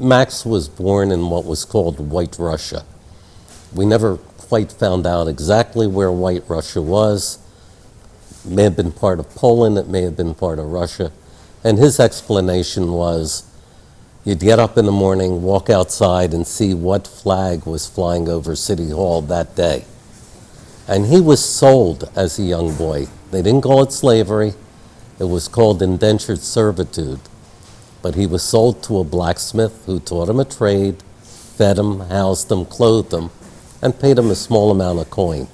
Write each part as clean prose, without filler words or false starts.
Max was born in what was called White Russia. We never quite found out exactly where White Russia was. It may have been part of Poland, it may have been part of Russia. And his explanation was, you'd get up in the morning, walk outside, and see what flag was flying over City Hall that day. And he was sold as a young boy. They didn't call it slavery. It was called indentured servitude. But he was sold to a blacksmith who taught him a trade, fed him, housed him, clothed him, and paid him a small amount of coin.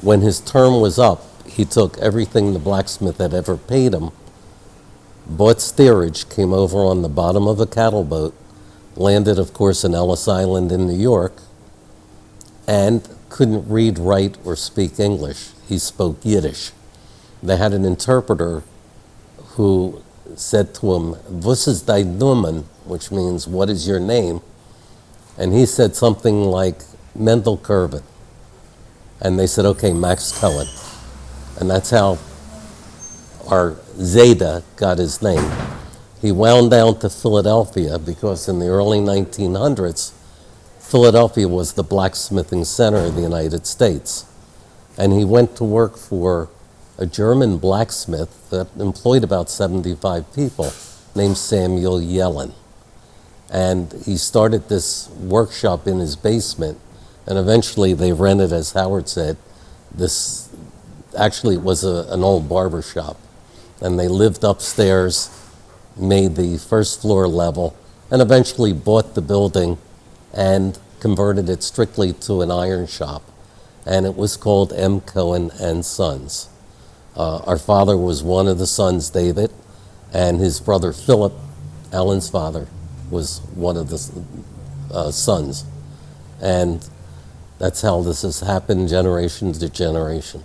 When his term was up, he took everything the blacksmith had ever paid him, bought steerage, came over on the bottom of a cattle boat, landed, of course, in Ellis Island in New York, and couldn't read, write, or speak English. He spoke Yiddish. They had an interpreter who said to him, "Was ist dein Namen?" which means, "What is your name?" And he said something like, "Mendel Kervin." And they said, "Okay, Max Cohen." And that's how our Zeta got his name. He wound down to Philadelphia because in the early 1900s, Philadelphia was the blacksmithing center of the United States. And he went to work for a German blacksmith that employed about 75 people named Samuel Yellen. And he started this workshop in his basement, and eventually they rented, as Howard said, this actually was an old barber shop. And they lived upstairs, made the first floor level, and eventually bought the building and converted it strictly to an iron shop. And it was called M. Cohen and Sons. Our father was one of the sons, David, and his brother Philip, Alan's father, was one of the sons. And that's how this has happened generation to generation.